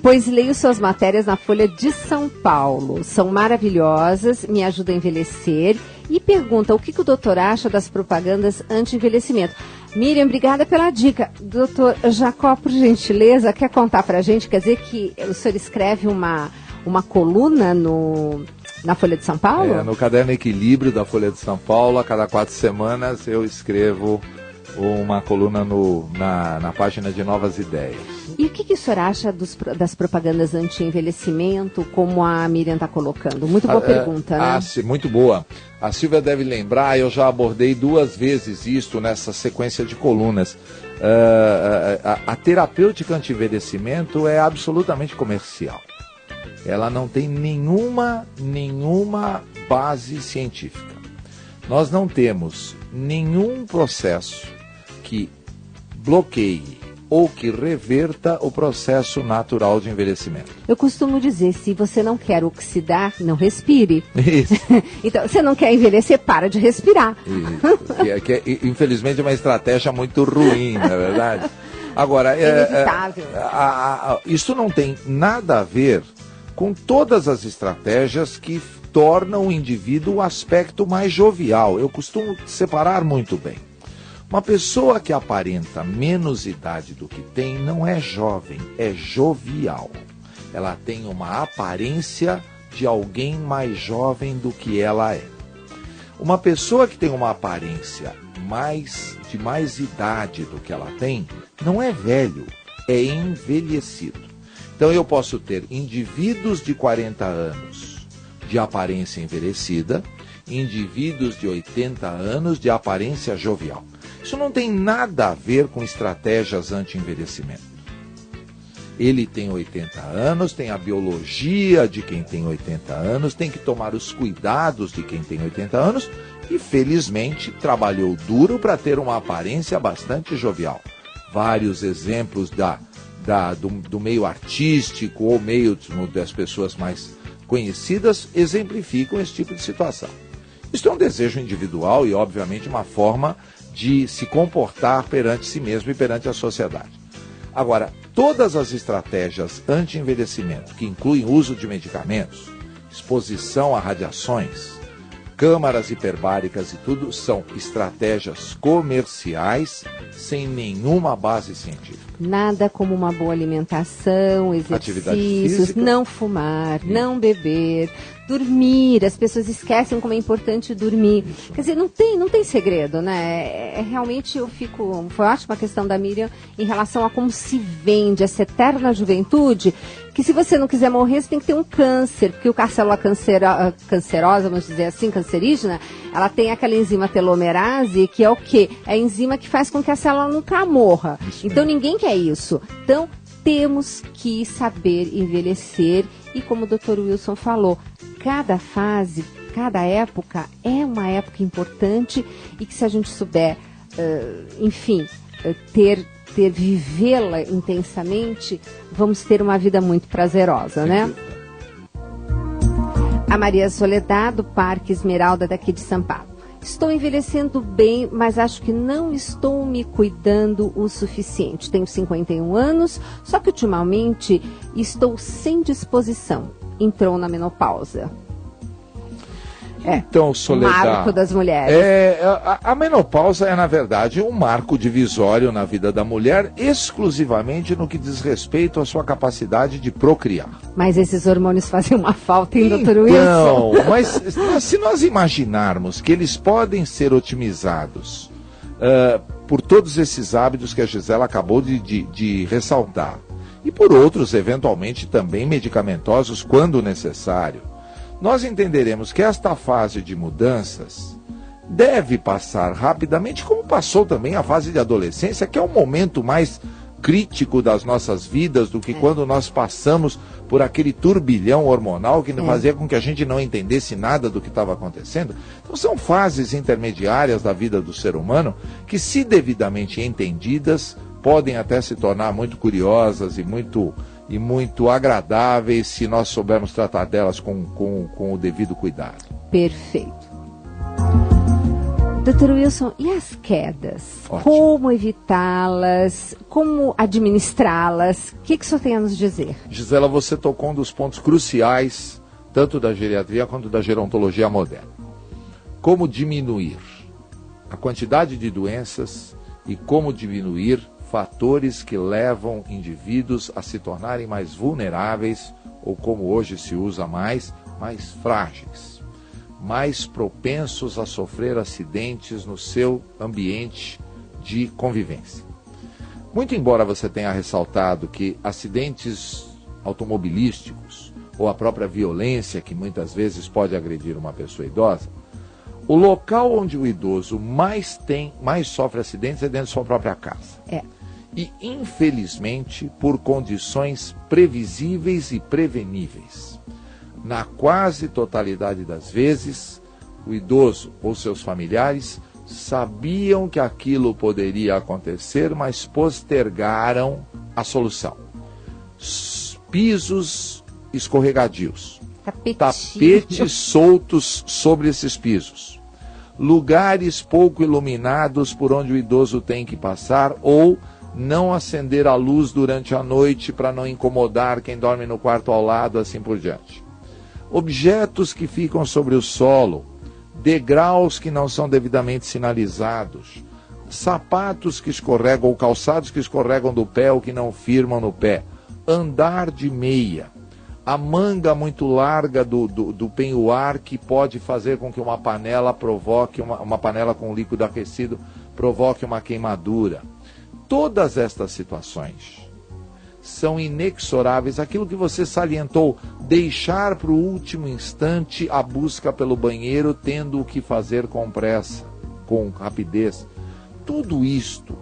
pois leio suas matérias na Folha de São Paulo. São maravilhosas, me ajudam a envelhecer, e pergunta o que o doutor acha das propagandas anti-envelhecimento. Miriam, obrigada pela dica. Doutor Jacó, por gentileza, quer contar pra gente? Quer dizer que o senhor escreve uma coluna na Folha de São Paulo? No Caderno Equilíbrio da Folha de São Paulo, a cada 4 semanas eu escrevo uma coluna na página de Novas Ideias. E o que o senhor acha das propagandas anti-envelhecimento, como a Miriam está colocando? Muito boa pergunta, né? Sim, muito boa. A Silvia deve lembrar, eu já abordei 2 vezes isto nessa sequência de colunas. A terapêutica anti-envelhecimento é absolutamente comercial. Ela não tem nenhuma base científica. Nós não temos nenhum processo que bloqueie ou que reverta o processo natural de envelhecimento. Eu costumo dizer, se você não quer oxidar, não respire. Isso. Então, você não quer envelhecer, para de respirar. Isso. Que é, infelizmente, é uma estratégia muito ruim, não é verdade? Agora, inevitável. Isso não tem nada a ver com todas as estratégias que tornam o indivíduo o aspecto mais jovial. Eu costumo separar muito bem. Uma pessoa que aparenta menos idade do que tem não é jovem, é jovial. Ela tem uma aparência de alguém mais jovem do que ela é. Uma pessoa que tem uma aparência de mais idade do que ela tem, não é velho, é envelhecido. Então eu posso ter indivíduos de 40 anos de aparência envelhecida, indivíduos de 80 anos de aparência jovial. Isso não tem nada a ver com estratégias anti-envelhecimento. Ele tem 80 anos, tem a biologia de quem tem 80 anos, tem que tomar os cuidados de quem tem 80 anos e, felizmente, trabalhou duro para ter uma aparência bastante jovial. Vários exemplos do meio artístico ou meio das pessoas mais conhecidas exemplificam esse tipo de situação. Isso é um desejo individual e, obviamente, uma forma de se comportar perante si mesmo e perante a sociedade. Agora, todas as estratégias anti-envelhecimento, que incluem uso de medicamentos, exposição a radiações, câmaras hiperbáricas e tudo, são estratégias comerciais sem nenhuma base científica. Nada como uma boa alimentação, exercícios, não fumar, não beber, dormir. As pessoas esquecem como é importante dormir. Quer dizer, não tem segredo, né? Realmente foi ótima a questão da Miriam em relação a como se vende essa eterna juventude, que se você não quiser morrer, você tem que ter um câncer, porque a célula cancerosa, vamos dizer assim, cancerígena, ela tem aquela enzima telomerase, que é o quê? É a enzima que faz com que a célula nunca morra. Então ninguém quer isso. Então temos que saber envelhecer e, como o Dr. Wilson falou, cada fase, cada época é uma época importante e que se a gente souber, vivê-la intensamente, vamos ter uma vida muito prazerosa, né? A Maria Soledad, do Parque Esmeralda, daqui de São Paulo. Estou envelhecendo bem, mas acho que não estou me cuidando o suficiente. Tenho 51 anos, só que ultimamente estou sem disposição. Entrou na menopausa. Então, Soledad, marco das mulheres. A menopausa é, na verdade, um marco divisório na vida da mulher, exclusivamente no que diz respeito à sua capacidade de procriar. Mas esses hormônios fazem uma falta, hein, Dr. Wilson? Não, mas se nós imaginarmos que eles podem ser otimizados por todos esses hábitos que a Gisela acabou de ressaltar, e por outros, eventualmente, também medicamentosos, quando necessário, nós entenderemos que esta fase de mudanças deve passar rapidamente, como passou também a fase de adolescência, que é o momento mais crítico das nossas vidas, do que quando nós passamos por aquele turbilhão hormonal que fazia com que a gente não entendesse nada do que estava acontecendo. Então são fases intermediárias da vida do ser humano que, se devidamente entendidas, podem até se tornar muito curiosas e muito agradáveis se nós soubermos tratar delas com o devido cuidado. Perfeito. Dr. Wilson, e as quedas? Ótimo. Como evitá-las? Como administrá-las? O que o senhor tem a nos dizer? Gisela, você tocou um dos pontos cruciais, tanto da geriatria quanto da gerontologia moderna. Como diminuir a quantidade de doenças e como diminuir fatores que levam indivíduos a se tornarem mais vulneráveis, ou como hoje se usa mais frágeis, mais propensos a sofrer acidentes no seu ambiente de convivência. Muito embora você tenha ressaltado que acidentes automobilísticos ou a própria violência, que muitas vezes pode agredir uma pessoa idosa, o local onde o idoso mais sofre acidentes é dentro de sua própria casa. E, infelizmente, por condições previsíveis e preveníveis. Na quase totalidade das vezes, o idoso ou seus familiares sabiam que aquilo poderia acontecer, mas postergaram a solução. Pisos escorregadios, tapetes soltos sobre esses pisos, lugares pouco iluminados por onde o idoso tem que passar, ou não acender a luz durante a noite para não incomodar quem dorme no quarto ao lado, assim por diante. Objetos que ficam sobre o solo, degraus que não são devidamente sinalizados, sapatos que escorregam ou calçados que escorregam do pé ou que não firmam no pé, andar de meia, a manga muito larga do penhoar que pode fazer com que uma panela provoque, uma panela com líquido aquecido provoque uma queimadura. Todas estas situações são inexoráveis. Aquilo que você salientou, deixar para o último instante a busca pelo banheiro, tendo o que fazer com pressa, com rapidez. Tudo isto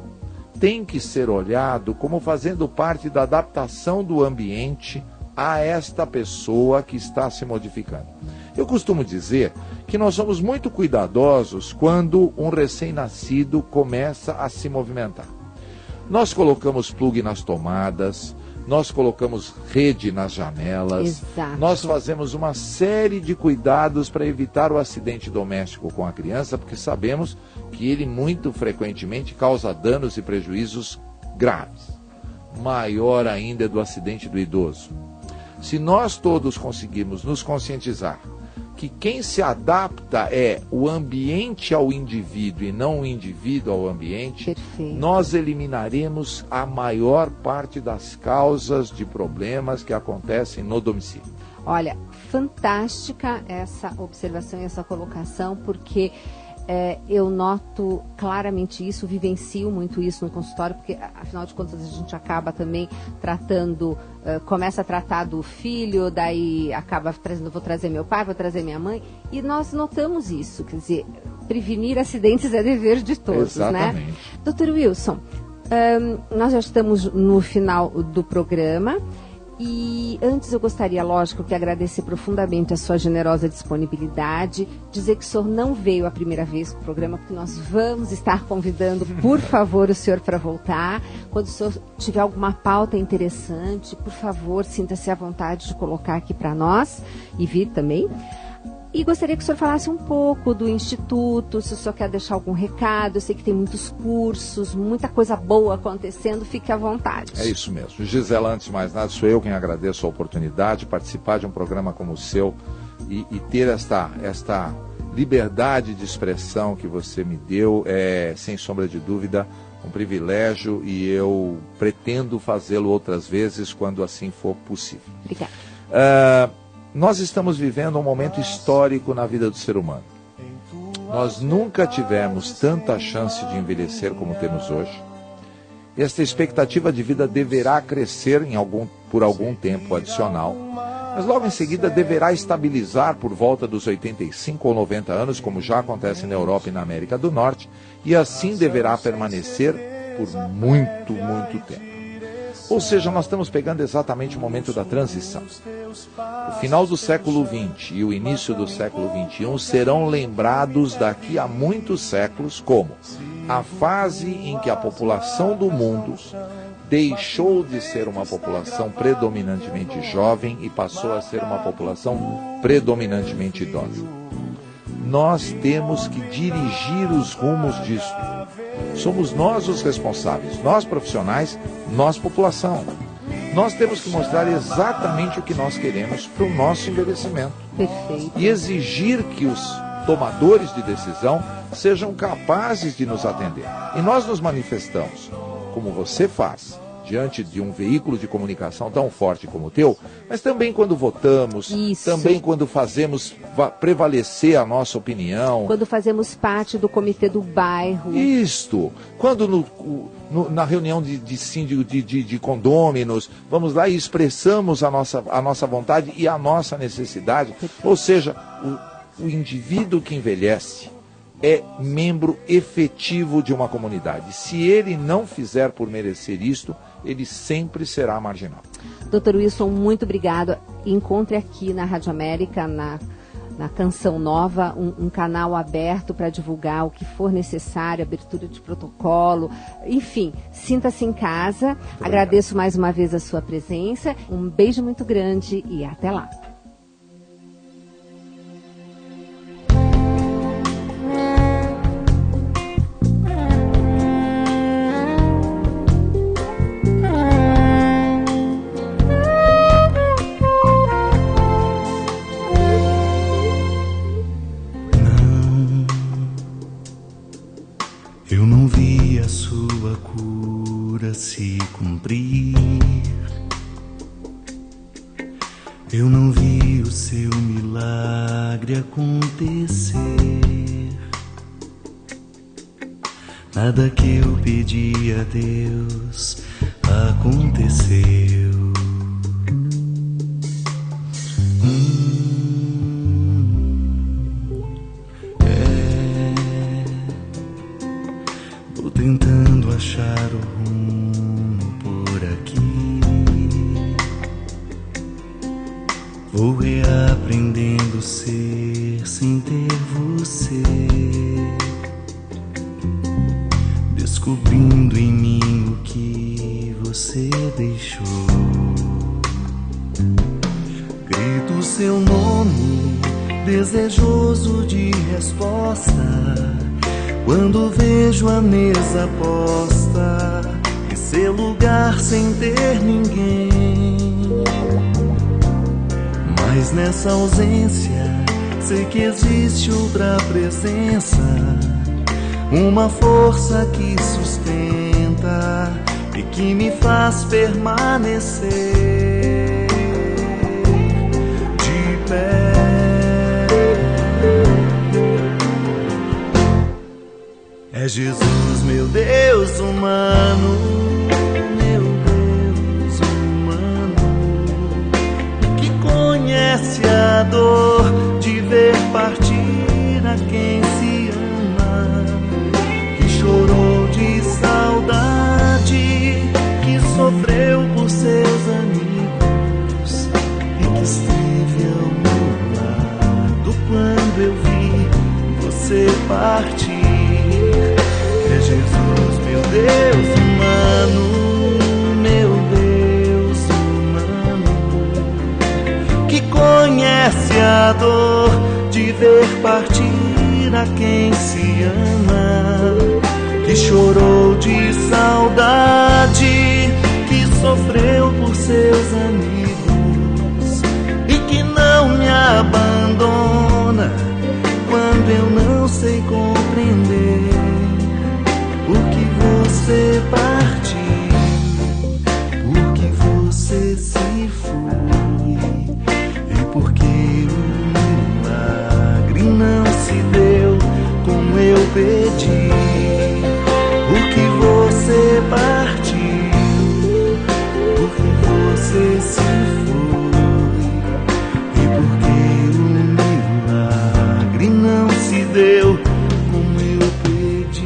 tem que ser olhado como fazendo parte da adaptação do ambiente a esta pessoa que está se modificando. Eu costumo dizer que nós somos muito cuidadosos quando um recém-nascido começa a se movimentar. Nós colocamos plug nas tomadas, nós colocamos rede nas janelas, Exato. Nós fazemos uma série de cuidados para evitar o acidente doméstico com a criança, porque sabemos que ele muito frequentemente causa danos e prejuízos graves. Maior ainda é do acidente do idoso. Se nós todos conseguirmos nos conscientizar que quem se adapta é o ambiente ao indivíduo e não o indivíduo ao ambiente, Perfeito. Nós eliminaremos a maior parte das causas de problemas que acontecem no domicílio. Olha, fantástica essa observação e essa colocação, porque eu noto claramente isso, vivencio muito isso no consultório, porque afinal de contas a gente acaba também tratando, começa a tratar do filho, daí acaba trazendo, vou trazer meu pai, vou trazer minha mãe, e nós notamos isso, quer dizer, prevenir acidentes é dever de todos, Exatamente. né? Dr. Wilson, nós já estamos no final do programa. E antes eu gostaria, lógico, que agradecer profundamente a sua generosa disponibilidade, dizer que o senhor não veio a primeira vez para o programa, porque nós vamos estar convidando, por favor, o senhor para voltar. Quando o senhor tiver alguma pauta interessante, por favor, sinta-se à vontade de colocar aqui para nós e vir também. E gostaria que o senhor falasse um pouco do Instituto, se o senhor quer deixar algum recado. Eu sei que tem muitos cursos, muita coisa boa acontecendo, fique à vontade. É isso mesmo. Gisela, antes de mais nada, sou eu quem agradeço a oportunidade de participar de um programa como o seu e ter esta liberdade de expressão que você me deu, sem sombra de dúvida, um privilégio, e eu pretendo fazê-lo outras vezes quando assim for possível. Obrigada. Nós estamos vivendo um momento histórico na vida do ser humano. Nós nunca tivemos tanta chance de envelhecer como temos hoje. Esta expectativa de vida deverá crescer por algum tempo adicional, mas logo em seguida deverá estabilizar por volta dos 85 ou 90 anos, como já acontece na Europa e na América do Norte, e assim deverá permanecer por muito, muito tempo. Ou seja, nós estamos pegando exatamente o momento da transição. O final do século XX e o início do século XXI serão lembrados daqui a muitos séculos como a fase em que a população do mundo deixou de ser uma população predominantemente jovem e passou a ser uma população predominantemente idosa. Nós temos que dirigir os rumos disso. Somos nós os responsáveis, nós profissionais, nós população. Nós temos que mostrar exatamente o que nós queremos para o nosso envelhecimento. Perfeito. E exigir que os tomadores de decisão sejam capazes de nos atender. E nós nos manifestamos, como você faz, diante de um veículo de comunicação tão forte como o teu, mas também quando votamos, também quando fazemos prevalecer a nossa opinião. Quando fazemos parte do comitê do bairro. Isto, quando na reunião de síndico de condôminos, vamos lá e expressamos a nossa vontade e a nossa necessidade. Ou seja, o indivíduo que envelhece é membro efetivo de uma comunidade. Se ele não fizer por merecer isto, ele sempre será marginal. Dr. Wilson, muito obrigado. Encontre aqui na Rádio América, na Canção Nova, um canal aberto para divulgar o que for necessário, abertura de protocolo, enfim, sinta-se em casa. Muito agradeço mais uma vez a sua presença. Um beijo muito grande e até lá. Eu não vi a sua cura se cumprir. Eu não vi o seu milagre acontecer. Nada que eu pedi a Deus aconteceu. tentando achar o rumo por aqui. Vou reaprendendo ser sem ter você, descobrindo em mim o que você deixou. Grito seu nome, desejoso de resposta, quando vejo a mesa posta em seu lugar sem ter ninguém. Mas nessa ausência sei que existe outra presença, uma força que sustenta e que me faz permanecer de pé. É Jesus, meu Deus humano, meu Deus humano, que conhece a dor de ver partir a quem se ama, que chorou de saudade, que sofreu por seus amigos e que esteve ao meu lado quando eu vi você partir. É Jesus, meu Deus humano, meu Deus humano, que conhece a dor de ver partir a quem se ama, que chorou de saudade, que sofreu por seus amigos e que não me abandona quando eu não sei compreender por que você partiu, por que você se foi e por que o milagre não se deu como eu pedi.